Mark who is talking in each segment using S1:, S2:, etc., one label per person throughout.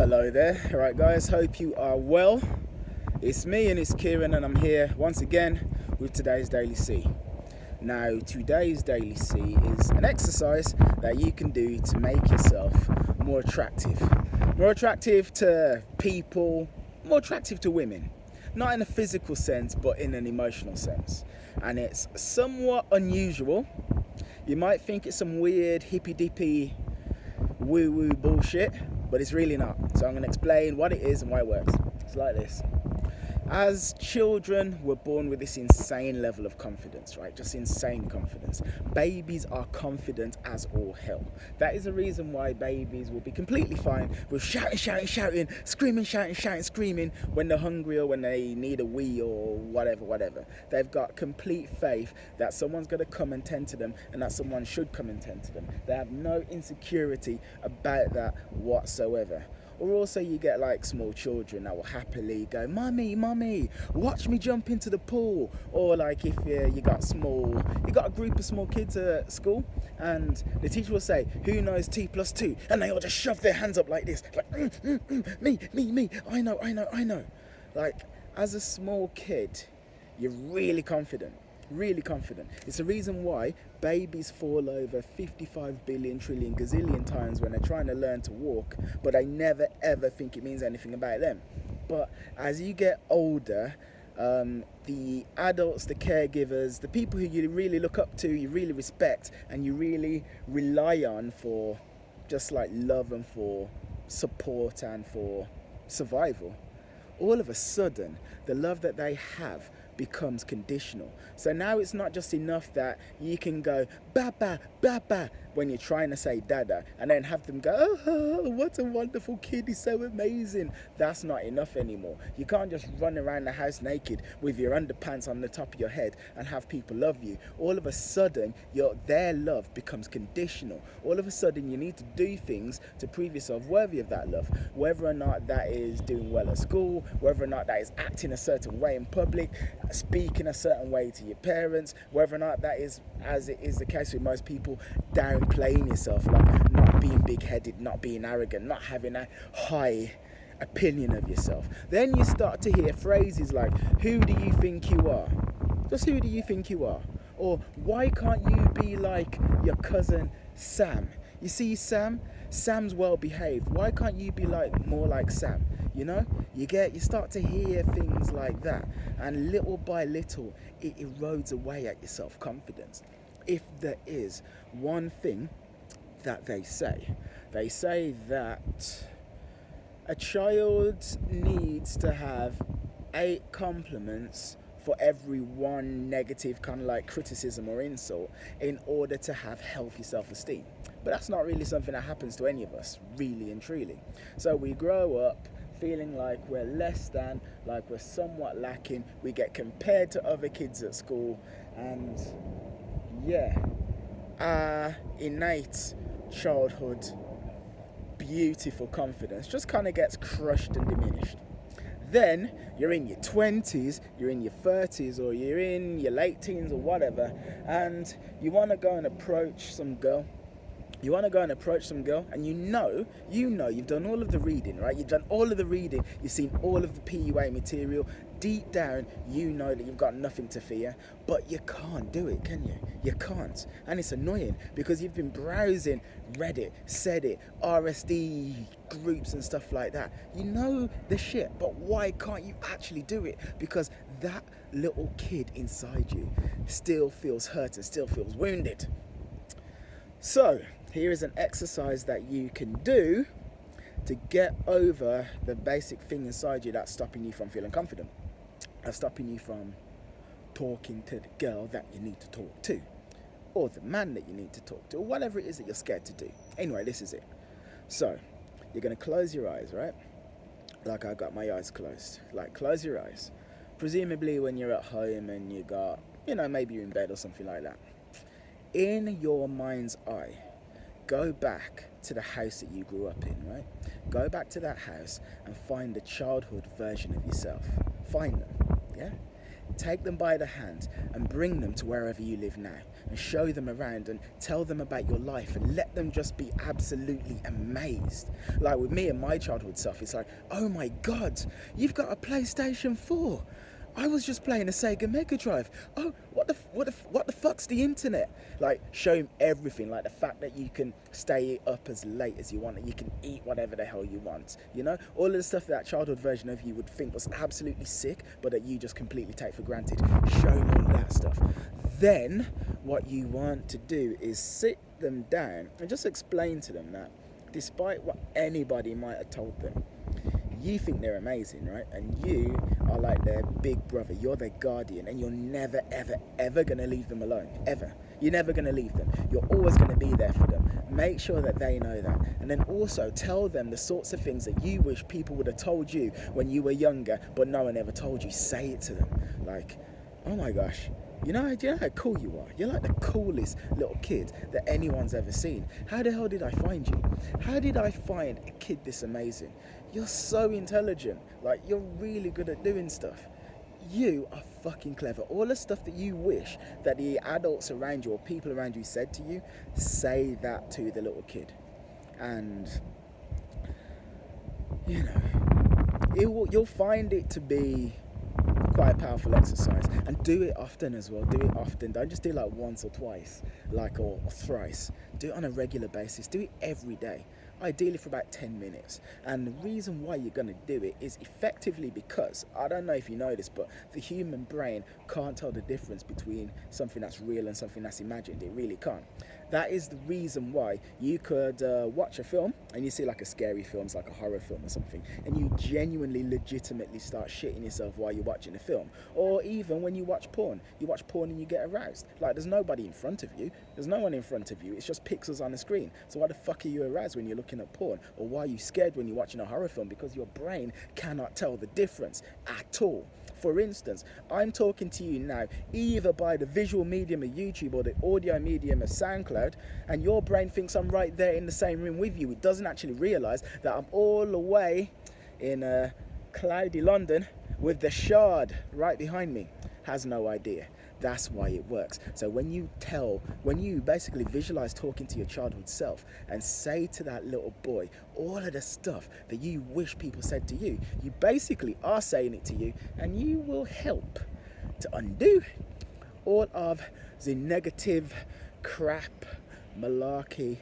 S1: Hello there. Alright guys, hope you are well. It's me and it's Ciaran, and I'm here once again with today's Daily C. Now today's Daily C is an exercise that you can do to make yourself more attractive. More attractive to people, more attractive to women. Not in a physical sense, but in an emotional sense. And it's somewhat unusual. You might think it's some weird hippy-dippy woo-woo bullshit, but it's really not. So I'm going to explain what it is and why it works. It's like this. As children, we're born with this insane level of confidence, right? Just insane confidence. Babies are confident as all hell. That is the reason why babies will be completely fine with shouting, screaming, screaming when they're hungry or when they need a wee or whatever. They've got complete faith that someone's going to come and tend to them and that someone should come and tend to them. They have no insecurity about that whatsoever. Or also you get like small children that will happily go, "Mummy, watch me jump into the pool." Or like if you got a group of small kids at school and the teacher will say, "Who knows T+2?" And they all just shove their hands up like this, like, me, I know. Like as a small kid, you're really confident. It's the reason why babies fall over 55 billion trillion gazillion times when they're trying to learn to walk, but they never ever think it means anything about them. But as you get older, the adults, the caregivers, the people who you really look up to, you really respect, and you really rely on for just like love and for support and for survival, all of a sudden the love that they have becomes conditional. So now it's not just enough that you can go baba when you're trying to say dada and then have them go, "Oh, what a wonderful kid, he's so amazing." That's not enough anymore. You can't just run around the house naked with your underpants on the top of your head and have people love you. All of a sudden their love becomes conditional. All of a sudden you need to do things to prove yourself worthy of that love, whether or not that is doing well at school, whether or not that is acting a certain way in public, speaking a certain way to your parents, whether or not that is, as it is the case with most people, downplaying yourself, like not being big-headed, not being arrogant, not having a high opinion of yourself. Then you start to hear phrases like, "Who do you think you are?" Just who do you think you are? Or why can't you be like your cousin Sam? You see Sam's well behaved. Why can't you be more like Sam? You know, you start to hear things like that, and little by little it erodes away at your self-confidence. If there is one thing that they say that a child needs to have 8 compliments for every one negative kind of like criticism or insult in order to have healthy self-esteem. But that's not really something that happens to any of us, really and truly. So we grow up feeling like we're less than, like we're somewhat lacking. We get compared to other kids at school, and our innate childhood beautiful confidence just kind of gets crushed and diminished. Then you're in your 20s, you're in your 30s, or you're in your late teens or whatever, and you want to go and approach some girl. And you know you've done all of the reading, right? You've done all of the reading, you've seen all of the PUA material. Deep down, you know that you've got nothing to fear, but you can't do it, can you? You can't. And it's annoying because you've been browsing Reddit, Sedit, RSD groups and stuff like that. You know the shit, but why can't you actually do it? Because that little kid inside you still feels hurt and still feels wounded. So, here is an exercise that you can do to get over the basic thing inside you that's stopping you from feeling confident. That's stopping you from talking to the girl that you need to talk to, or the man that you need to talk to, or whatever it is that you're scared to do. Anyway, this is it. So, you're going to close your eyes, right? Like I got my eyes closed. Like, close your eyes. Presumably when you're at home and you got, maybe you're in bed or something like that. In your mind's eye, go back to the house that you grew up in, right? Go back to that house and find the childhood version of yourself. Find them, yeah? Take them by the hand and bring them to wherever you live now, and show them around and tell them about your life, and let them just be absolutely amazed. Like with me and my childhood stuff, it's like, oh my God, you've got a PlayStation 4. I was just playing a Sega Mega Drive. Oh, what the fuck's the internet? Like, show him everything. Like the fact that you can stay up as late as you want, and you can eat whatever the hell you want. You know, all of the stuff that childhood version of you would think was absolutely sick, but that you just completely take for granted. Show him all of that stuff. Then, what you want to do is sit them down and just explain to them that, despite what anybody might have told them, you think they're amazing, right? And you are like their big brother. You're their guardian, and you're never, ever, ever going to leave them alone. Ever. You're never going to leave them. You're always going to be there for them. Make sure that they know that. And then also tell them the sorts of things that you wish people would have told you when you were younger, but no one ever told you. Say it to them. Like, oh my gosh, you know how cool you are? You're like the coolest little kid that anyone's ever seen. How the hell did I find you? How did I find a kid this amazing? You're so intelligent. Like, you're really good at doing stuff. You are fucking clever. All the stuff that you wish that the adults around you or people around you said to you, say that to the little kid. And, you know, you'll find it to be quite a powerful exercise, and do it often as well. Do it often. Don't just do it like once or twice, or thrice. Do it on a regular basis. Do it every day, ideally for about 10 minutes. And the reason why you're going to do it is effectively because, I don't know if you know this, but the human brain can't tell the difference between something that's real and something that's imagined. It really can't. That is the reason why you could watch a film and you see like a scary film, it's like a horror film or something, and you genuinely, legitimately start shitting yourself while you're watching the film. Or even when you watch porn and you get aroused. Like, there's nobody in front of you. There's no one in front of you. It's just pixels on the screen. So why the fuck are you aroused when you're looking at porn? Or why are you scared when you're watching a horror film? Because your brain cannot tell the difference at all. For instance, I'm talking to you now either by the visual medium of YouTube or the audio medium of SoundCloud, and your brain thinks I'm right there in the same room with you. It doesn't actually realise that I'm all the way in cloudy London with the Shard right behind me. Has no idea. That's why it works. So when you basically visualize talking to your childhood self and say to that little boy all of the stuff that you wish people said to you, you basically are saying it to you, and you will help to undo all of the negative crap, malarkey,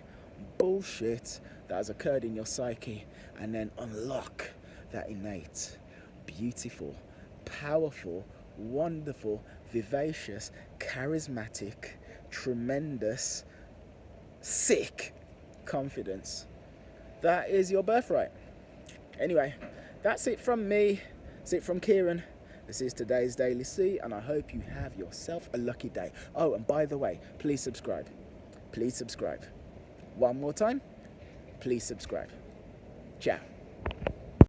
S1: bullshit that has occurred in your psyche, and then unlock that innate, beautiful, powerful, wonderful, vivacious, charismatic, tremendous, sick confidence. That is your birthright. Anyway, that's it from me. That's it from Ciaran. This is today's Daily C, and I hope you have yourself a lucky day. Oh, and by the way, please subscribe. Please subscribe. One more time, please subscribe. Ciao.